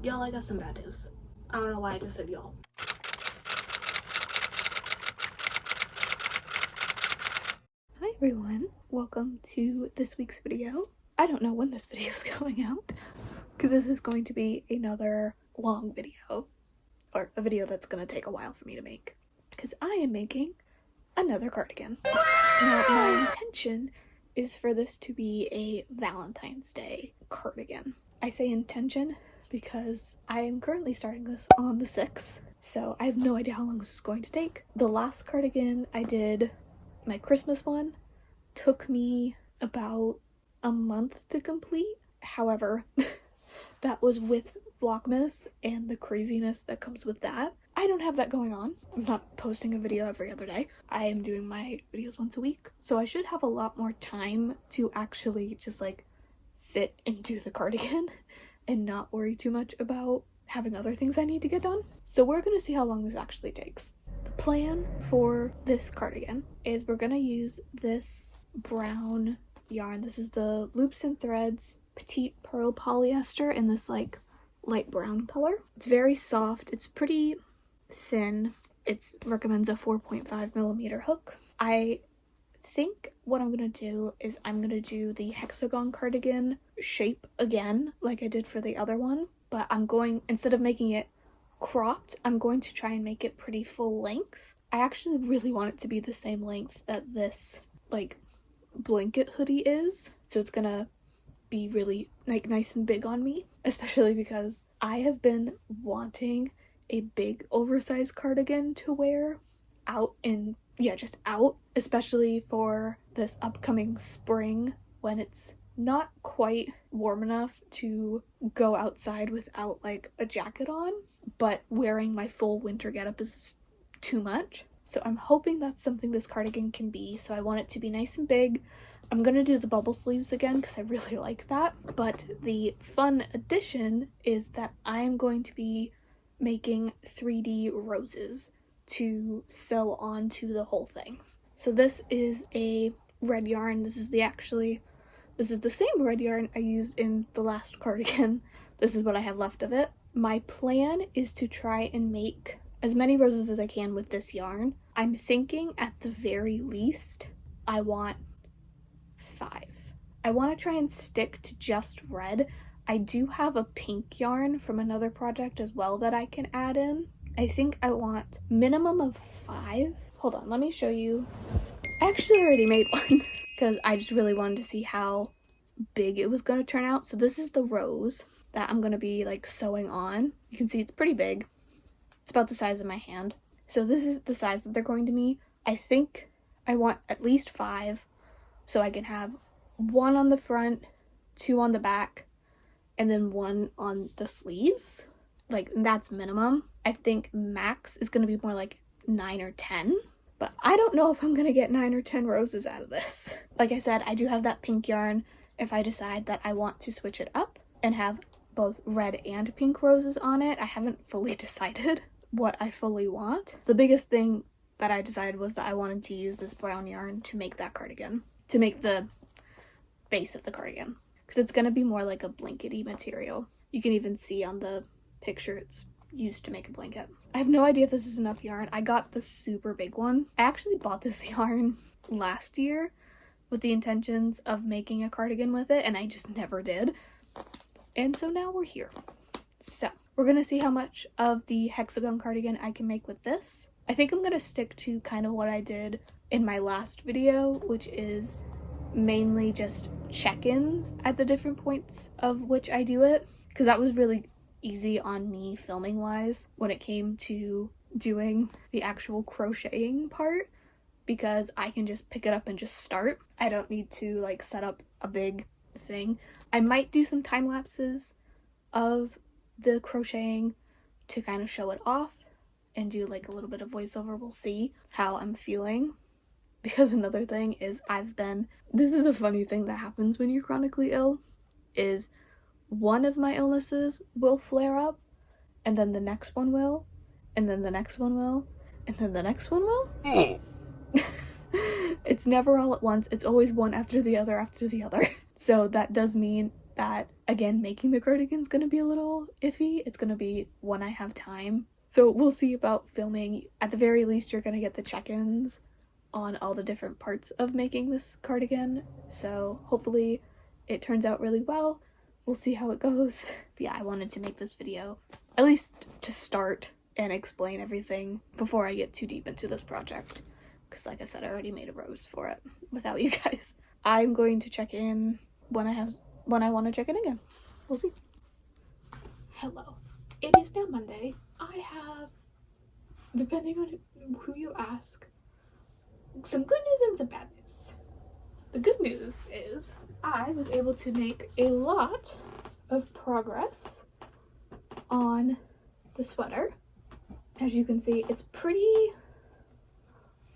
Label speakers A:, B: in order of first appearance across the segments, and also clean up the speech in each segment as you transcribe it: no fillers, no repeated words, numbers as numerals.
A: Y'all, I got some bad news. I don't know why I just said y'all. Hi everyone, welcome to this week's video. I don't know when this video is going out, because this is going to be another long video, or a video that's going to take a while for me to make, because I am making another cardigan. Now, my intention is for this to be a Valentine's Day cardigan. I say intention because I am currently starting this on the 6th, so I have no idea how long this is going to take. The last cardigan I did, my Christmas one, took me about a month to complete. However, that was with Vlogmas and the craziness that comes with that. I don't have that going on. I'm not posting a video every other day. I am doing my videos once a week, so I should have a lot more time to actually just like sit and do the cardigan and not worry too much about having other things I need to get done. So we're gonna see how long this actually takes. The plan for this cardigan is we're gonna use this brown yarn. This is the Loops and Threads Petite Pearl Polyester in this like light brown color. It's very soft. It's pretty thin. It recommends a 4.5 millimeter hook. I think what I'm gonna do is I'm gonna do the hexagon cardigan shape again like I did for the other one, but I'm going, instead of making it cropped, I'm going to try and make it pretty full length. I actually really want it to be the same length that this like blanket hoodie is, so it's gonna be really like nice and big on me, especially because I have been wanting a big oversized cardigan to wear out in, just out, especially for this upcoming spring when it's not quite warm enough to go outside without like a jacket on, but wearing my full winter getup is too much. So I'm hoping that's something this cardigan can be. So I want it to be nice and big. I'm gonna do the bubble sleeves again because I really like that. But the fun addition is that I'm going to be making 3D roses to sew onto the whole thing. So this is a red yarn. This is the same red yarn I used in the last cardigan. This is what I have left of it. My plan is to try and make as many roses as I can with this yarn. I'm thinking at the very least I want 5. I want to try and stick to just red. I do have a pink yarn from another project as well that I can add in. I think I want minimum of 5. Hold on, let me show you. I actually already made one because I just really wanted to see how big it was going to turn out. So this is the rose that I'm going to be like sewing on. You can see it's pretty big. It's about the size of my hand. So this is the size that they're going to be. I think I want at least 5 so I can have 1 on the front, 2 on the back, and then 1 on the sleeves. Like, that's minimum. I think max is going to be more like 9 or 10. But I don't know if I'm going to get 9 or 10 roses out of this. Like I said, I do have that pink yarn if I decide that I want to switch it up and have both red and pink roses on it. I haven't fully decided what I fully want. The biggest thing that I decided was that I wanted to use this brown yarn to make that cardigan, to make the base of the cardigan, because it's going to be more like a blankety material. You can even see on the picture it's used to make a blanket. I have no idea if this is enough yarn. I got the super big one. I actually bought this yarn last year with the intentions of making a cardigan with it, and I just never did. And so now we're here. So we're gonna see how much of the hexagon cardigan I can make with this. I think I'm gonna stick to kind of what I did in my last video, which is mainly just check-ins at the different points of which I do it, because that was really easy on me filming wise when it came to doing the actual crocheting part, because I can just pick it up and just start. I don't need to like set up a big thing. I might do some time lapses of the crocheting to kind of show it off and do like a little bit of voiceover. We'll see how I'm feeling, because another thing is this is a funny thing that happens when you're chronically ill, is one of my illnesses will flare up, and then the next one will, and then the next one will, and then the next one will. It's never all at once. It's always one after the other after the other. So that does mean that, again, making the cardigan's gonna be a little iffy. It's gonna be when I have time. So we'll see about filming. At the very least, you're gonna get the check-ins on all the different parts of making this cardigan. So hopefully it turns out really well. We'll see how it goes. But yeah, I wanted to make this video, at least to start and explain everything before I get too deep into this project. Because like I said, I already made a rose for it without you guys. I'm going to check in when I want to check in again. We'll see. Hello. It is now Monday. I have, depending on who you ask, some good news and some bad news. The good news is I was able to make a lot of progress on the sweater. As you can see, it's pretty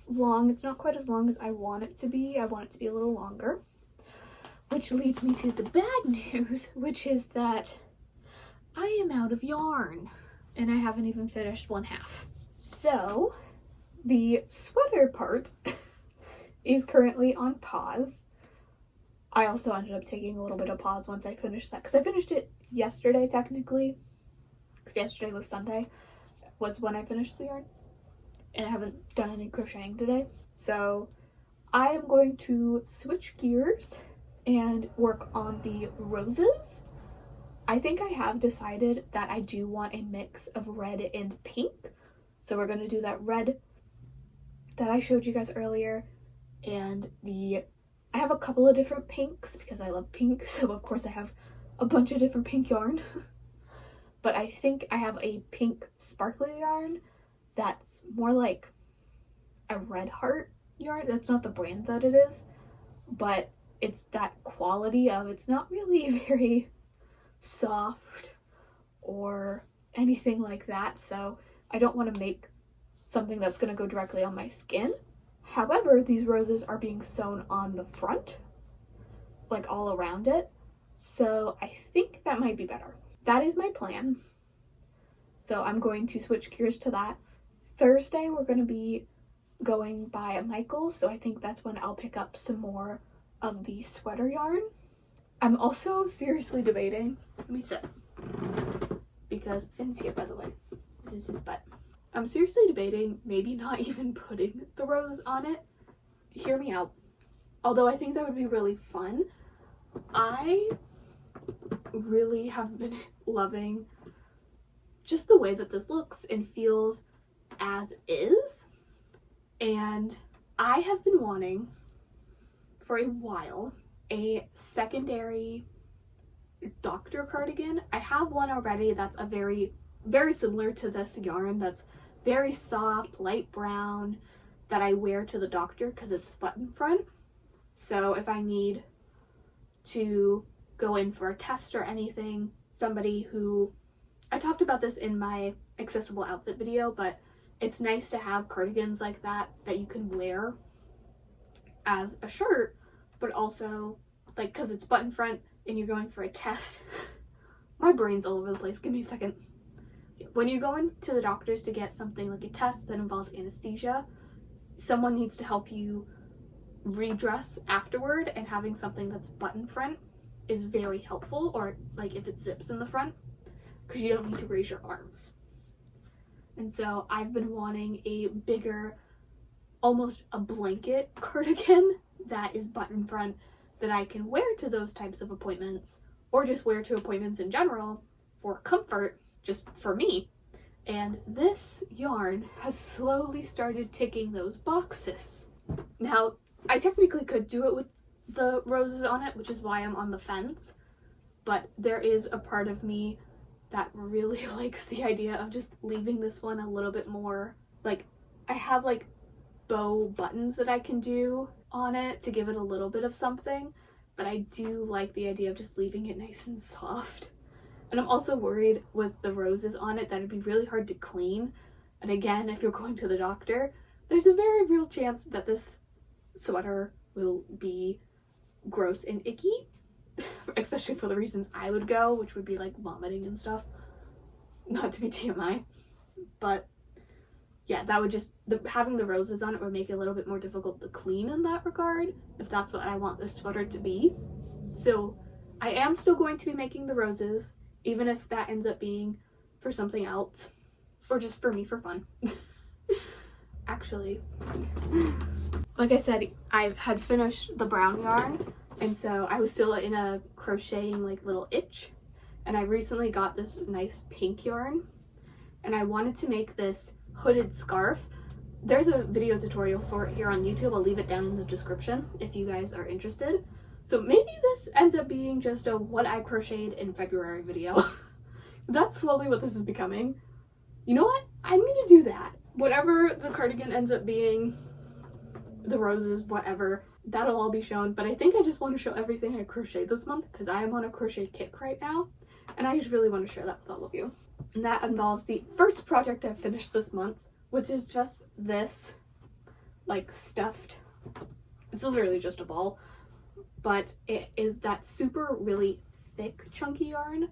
A: long. It's not quite as long as I want it to be. I want it to be a little longer. Which leads me to the bad news, which is that I am out of yarn and I haven't even finished one half. So the sweater part is currently on pause. I also ended up taking a little bit of pause once I finished that, because I finished it yesterday technically, because yesterday was Sunday, was when I finished the yarn, and I haven't done any crocheting today. So I am going to switch gears and work on the roses. I think I have decided that I do want a mix of red and pink. So we're going to do that red that I showed you guys earlier, and I have a couple of different pinks because I love pink, so of course I have a bunch of different pink yarn. But I think I have a pink sparkly yarn that's more like a red heart yarn. That's not the brand that it is, but it's that quality of, it's not really very soft or anything like that, so I don't want to make something that's going to go directly on my skin. However, these roses are being sewn on the front, like all around it, so I think that might be better. That is my plan. So I'm going to switch gears to that. Thursday we're going to be going by Michael's, so I think that's when I'll pick up some more of the sweater yarn. I'm also seriously debating, let me sit, because Finn's here, by the way. This is his butt. I'm seriously debating maybe not even putting the roses on it. Hear me out. Although I think that would be really fun. I really have been loving just the way that this looks and feels as is. And I have been wanting for a while a secondary doctor cardigan. I have one already that's a very similar to this yarn, that's very soft, light brown, that I wear to the doctor because it's button front. So if I need to go in for a test or anything, somebody who, I talked about this in my accessible outfit video, but it's nice to have cardigans like that you can wear as a shirt, but also like, because it's button front and you're going for a test. My brain's all over the place, give me a second. When you go into the doctors to get something like a test that involves anesthesia, someone needs to help you redress afterward, and having something that's button front is very helpful, or like if it zips in the front, because you don't need to raise your arms. And so I've been wanting a bigger, almost a blanket cardigan that is button front that I can wear to those types of appointments, or just wear to appointments in general for comfort, just for me. And this yarn has slowly started ticking those boxes. Now, I technically could do it with the roses on it, which is why I'm on the fence, but there is a part of me that really likes the idea of just leaving this one a little bit more, like, I have like bow buttons that I can do on it to give it a little bit of something, but I do like the idea of just leaving it nice and soft. And I'm also worried with the roses on it that it'd be really hard to clean. And again, if you're going to the doctor, there's a very real chance that this sweater will be gross and icky, especially for the reasons I would go, which would be like vomiting and stuff. Not to be TMI, but yeah, that would just, having the roses on it would make it a little bit more difficult to clean in that regard, if that's what I want this sweater to be. So I am still going to be making the roses, even if that ends up being for something else, or just for me for fun. Actually, like I said, I had finished the brown yarn, and so I was still in a crocheting like little itch, and I recently got this nice pink yarn, and I wanted to make this hooded scarf. There's a video tutorial for it here on YouTube. I'll leave it down in the description if you guys are interested. So maybe this ends up being just a what I crocheted in February video. That's slowly what this is becoming. You know what? I'm gonna do that. Whatever the cardigan ends up being, the roses, whatever, that'll all be shown. But I think I just want to show everything I crocheted this month because I am on a crochet kick right now. And I just really want to share that with all of you. And that involves the first project I've finished this month, which is just this, like, stuffed, it's literally just a ball, but it is that super really thick chunky yarn,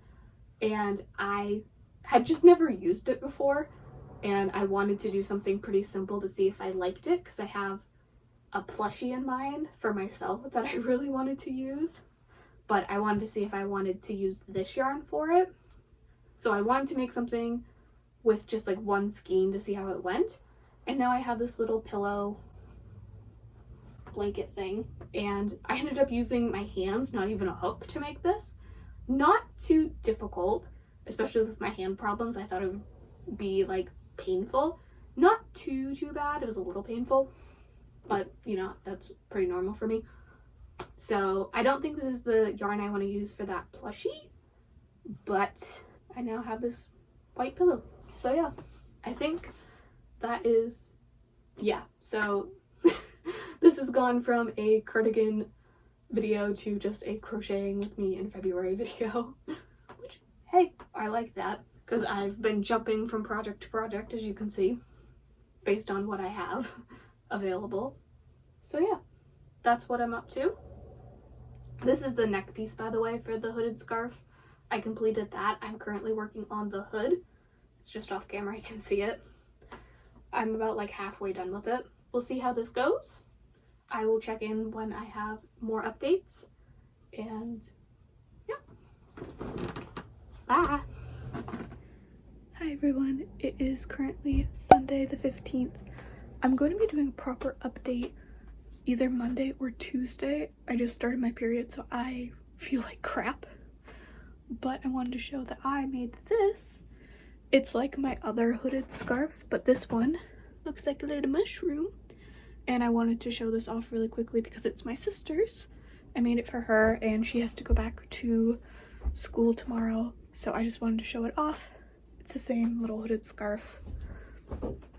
A: and I had just never used it before, and I wanted to do something pretty simple to see if I liked it, because I have a plushie in mind for myself that I really wanted to use, but I wanted to see if I wanted to use this yarn for it. So I wanted to make something with just like one skein to see how it went. And now I have this little pillow blanket thing. And I ended up using my hands, not even a hook, to make this. Not too difficult, especially with my hand problems. I thought it would be like painful. Not too bad. It was a little painful. But, you know, that's pretty normal for me. So I don't think this is the yarn I want to use for that plushie. But I now have this white pillow. So yeah, I think that is, yeah. So this has gone from a cardigan video to just a crocheting with me in February video. Which, hey, I like that. Because I've been jumping from project to project, as you can see, based on what I have available. So yeah, that's what I'm up to. This is the neck piece, by the way, for the hooded scarf. I completed that. I'm currently working on the hood. It's just off camera, you can see it. I'm about like halfway done with it. We'll see how this goes. I will check in when I have more updates. And yeah. Bye. Hi everyone. It is currently Sunday the 15th. I'm going to be doing a proper update either Monday or Tuesday. I just started my period, so I feel like crap. But I wanted to show that I made this. It's like my other hooded scarf, but this one looks like a little mushroom. And I wanted to show this off really quickly because it's my sister's. I made it for her and she has to go back to school tomorrow. So I just wanted to show it off. It's the same little hooded scarf.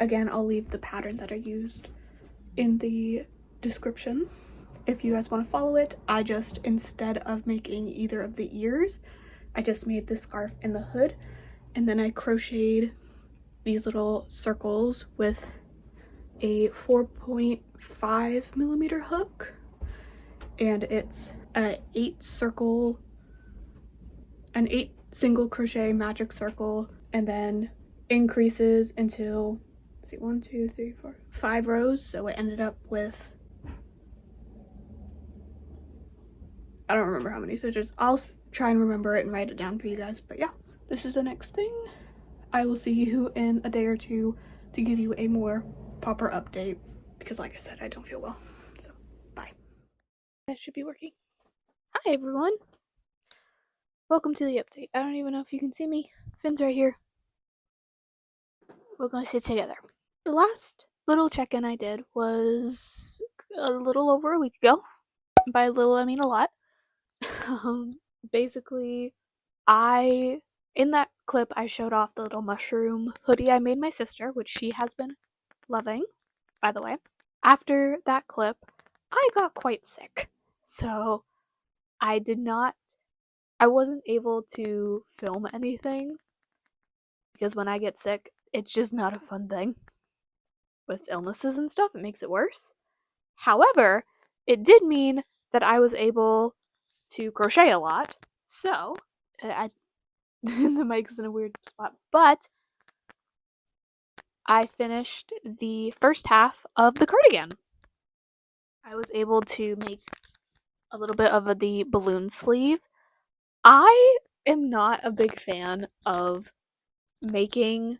A: Again, I'll leave the pattern that I used in the description if you guys want to follow it. I just, instead of making either of the ears, I just made the scarf and the hood, and then I crocheted these little circles with a 4.5 millimeter hook, and it's an 8 single crochet magic circle, and then increases until, let's see, 1, 2, 3, 4, 5 rows. So it ended up with, I don't remember how many stitches. I'll try and remember it and write it down for you guys. But yeah, this is the next thing. I will see you in a day or two to give you a more proper update because, like I said, I don't feel well. So bye. That should be working. Hi everyone. Welcome to the update. I don't even know if you can see me. Finn's right here. We're gonna sit together. The last little check-in I did was a little over a week ago. By a little, I mean a lot. Basically, in that clip, I showed off the little mushroom hoodie I made my sister, which she has been loving, by the way. After that clip, I got quite sick. So, I wasn't able to film anything because when I get sick, it's just not a fun thing. With illnesses and stuff, it makes it worse. However, it did mean that I was able to crochet a lot. So, the mic's in a weird spot, but I finished the first half of the cardigan. I was able to make a little bit of the balloon sleeve I am not a big fan of making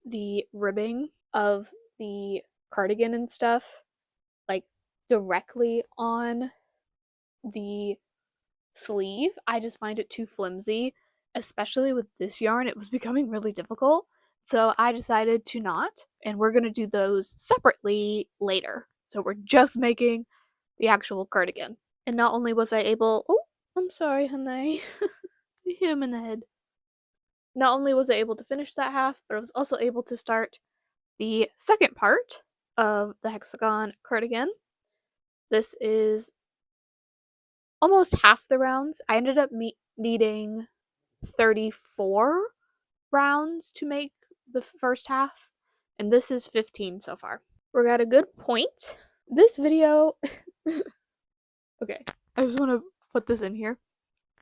A: the ribbing of the cardigan and stuff like directly on the sleeve. I just find it too flimsy, especially with this yarn. It was becoming really difficult. So I decided to not, and we're going to do those separately later. So we're just making the actual cardigan. And not only was I able, oh, I'm sorry, honey. I hit him in the head. Not only was I able to finish that half, but I was also able to start the second part of the hexagon cardigan. This is almost half the rounds. I ended up needing 34 rounds to make the first half, and this is 15 so far. We're at a good point. This video, okay, I just want to put this in here.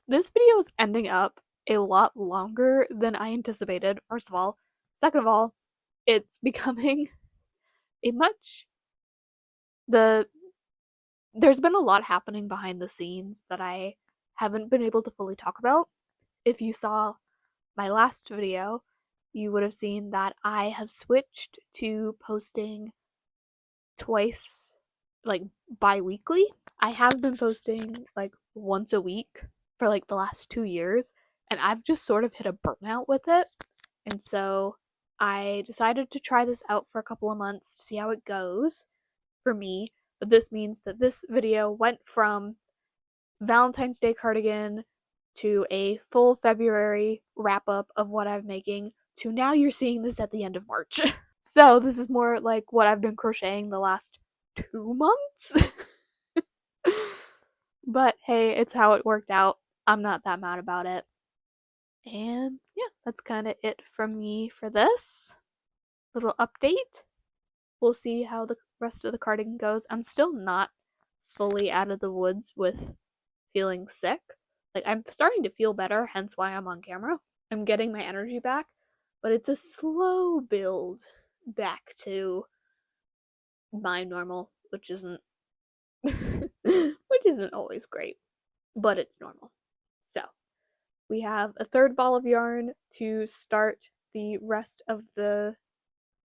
A: This video is ending up a lot longer than I anticipated, first of all. Second of all, it's becoming a much there's been a lot happening behind the scenes that I haven't been able to fully talk about. If you saw my last video, you would have seen that I have switched to posting twice, like bi-weekly. I have been posting like once a week for like the last 2 years, and I've just sort of hit a burnout with it. And so I decided to try this out for a couple of months to see how it goes for me. But this means that this video went from Valentine's Day cardigan to a full February wrap up of what I'm making to now you're seeing this at the end of March. So this is more like what I've been crocheting the last 2 months. But hey, it's how it worked out. I'm not that mad about it. And yeah, that's kind of it from me for this little update. We'll see how the rest of the cardigan goes. I'm still not fully out of the woods with feeling sick. Like, I'm starting to feel better, hence why I'm on camera. I'm getting my energy back, but it's a slow build back to my normal, which isn't which isn't always great, but it's normal. So, we have a third ball of yarn to start the rest of the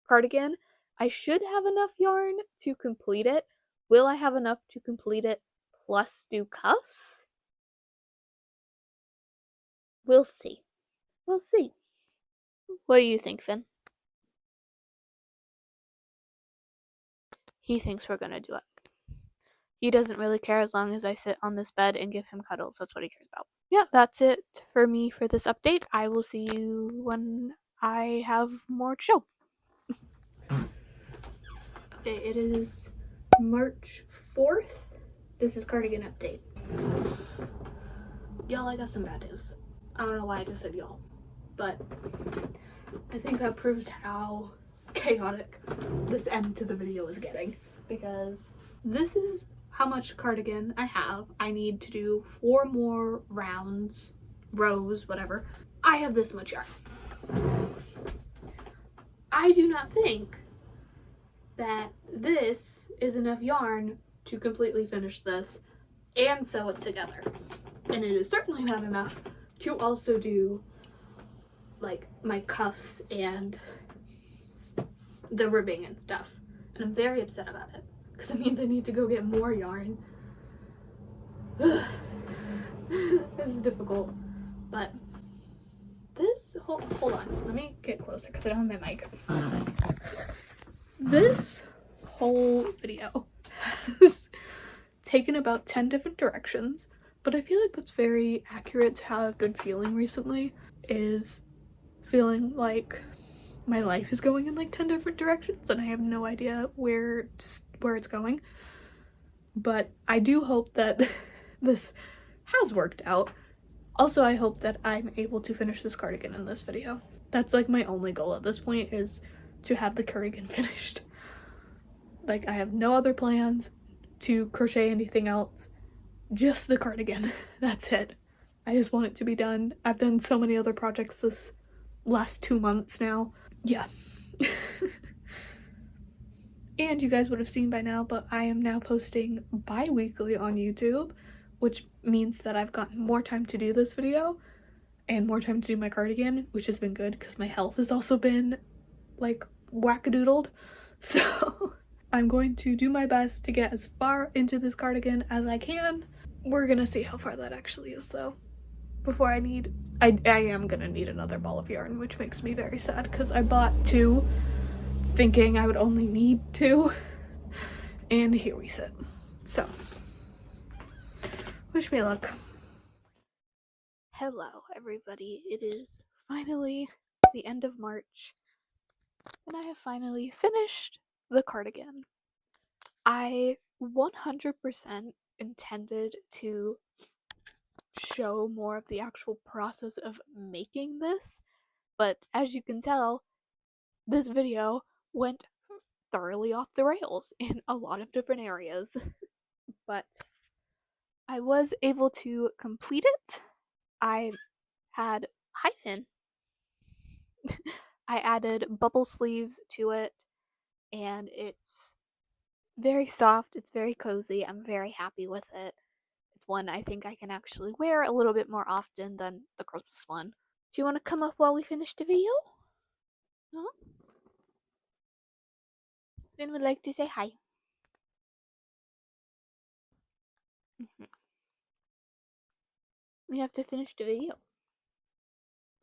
A: cardigan. I should have enough yarn to complete it. Will I have enough to complete it plus do cuffs? We'll see. We'll see. What do you think, Finn? He thinks we're gonna do it. He doesn't really care as long as I sit on this bed and give him cuddles. That's what he cares about. Yeah, that's it for me for this update. I will see you when I have more to show. Okay, it is March 4th. This is cardigan update. Y'all, I got some bad news. I don't know why I just said y'all, but I think that proves how chaotic this end to the video is getting, because this is how much cardigan I have. I need to do 4 more rounds, rows, whatever. I have this much yarn. I do not think that this is enough yarn to completely finish this and sew it together. And it is certainly not enough to also do like my cuffs and the ribbing and stuff. And I'm very upset about it because it means I need to go get more yarn. This is difficult, but this hold on, let me get closer because I don't have my mic. This whole video has taken about 10 different directions, but I feel like that's very accurate to how I've been feeling recently, is feeling like my life is going in like 10 different directions and I have no idea where it's going. But I do hope that this has worked out. Also, I hope that I'm able to finish this cardigan in this video. That's like my only goal at this point, is to have the cardigan finished. Like, I have no other plans to crochet anything else, just the cardigan. That's it. I just want it to be done. I've done so many other projects this last 2 months now. Yeah. And you guys would have seen by now, but I am now posting bi-weekly on YouTube, which means that I've gotten more time to do this video and more time to do my cardigan, which has been good because my health has also been like wackadoodled. So I'm going to do my best to get as far into this cardigan as I can. We're gonna see how far that actually is though. Before I am gonna need another ball of yarn, which makes me very sad because I bought 2 thinking I would only need 2, and here we sit. So wish me luck. Hello everybody, it is finally the end of March and I have finally finished the cardigan. I 100% intended to show more of the actual process of making this, but as you can tell, this video went thoroughly off the rails in a lot of different areas. But I was able to complete it. I had hyphen. I added bubble sleeves to it, and it's very soft, it's very cozy. I'm very happy with it. It's one I think I can actually wear a little bit more often than the Christmas one. Do you want to come up while we finish the video? Huh? Finn would like to say hi. We have to finish the video.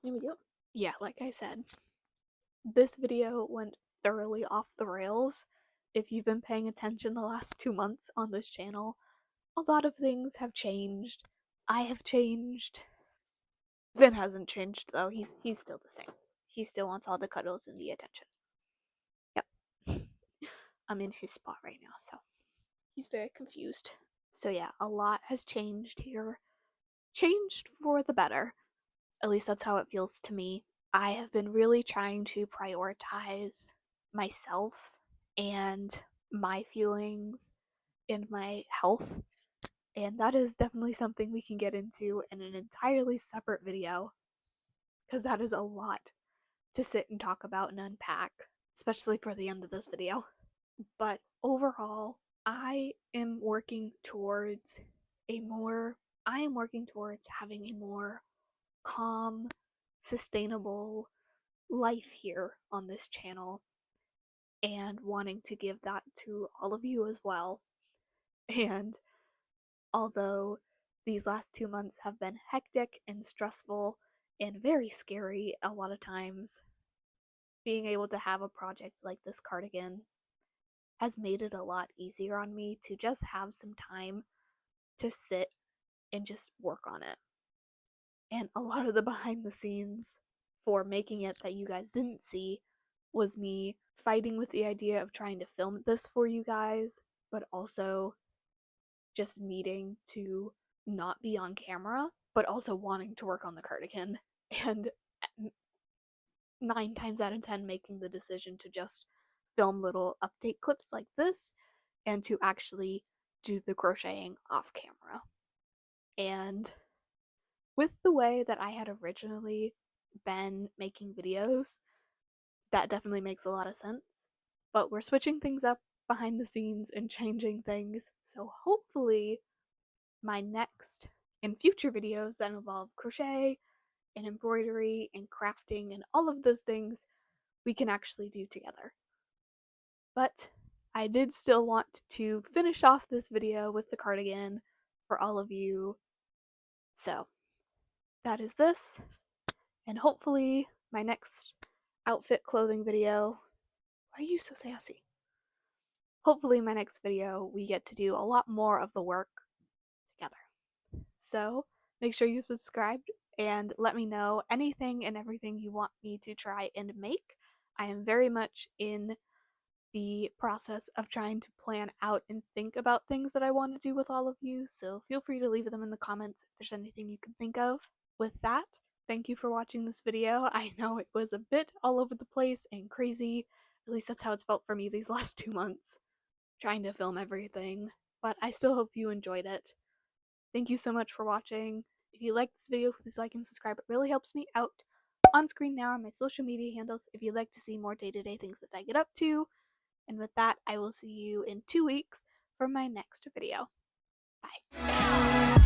A: Here we go. Yeah, like I said, this video went thoroughly off the rails. If you've been paying attention the last 2 months on this channel, a lot of things have changed. I have changed. Vin hasn't changed though. He's still the same. He still wants all the cuddles and the attention. Yep. I'm in his spot right now, so he's very confused. So yeah, a lot has changed here. Changed for the better. At least that's how it feels to me. I have been really trying to prioritize myself and my feelings and my health, and that is definitely something we can get into in an entirely separate video, because that is a lot to sit and talk about and unpack, especially for the end of this video. But overall, I am working towards having a more calm, sustainable life here on this channel, and wanting to give that to all of you as well. And although these last 2 months have been hectic and stressful and very scary a lot of times, being able to have a project like this cardigan has made it a lot easier on me to just have some time to sit and just work on it. And a lot of the behind the scenes for making it that you guys didn't see was me fighting with the idea of trying to film this for you guys, but also just needing to not be on camera, but also wanting to work on the cardigan. And 9 times out of 10 making the decision to just film little update clips like this and to actually do the crocheting off camera. And with the way that I had originally been making videos, that definitely makes a lot of sense. But we're switching things up behind the scenes and changing things, so hopefully my next and future videos that involve crochet and embroidery and crafting and all of those things we can actually do together. But I did still want to finish off this video with the cardigan for all of you. So that is this, and hopefully my next outfit clothing video. Why are you so sassy? Hopefully my next video we get to do a lot more of the work together. So make sure you subscribed and let me know anything and everything you want me to try and make. I am very much in the process of trying to plan out and think about things that I want to do with all of you, so feel free to leave them in the comments if there's anything you can think of. With that, thank you for watching this video. I know it was a bit all over the place and crazy, at least that's how it's felt for me these last 2 months, trying to film everything, but I still hope you enjoyed it. Thank you so much for watching. If you liked this video, please like and subscribe. It really helps me out. On screen now are my social media handles if you'd like to see more day-to-day things that I get up to. And with that, I will see you in 2 weeks for my next video. Bye.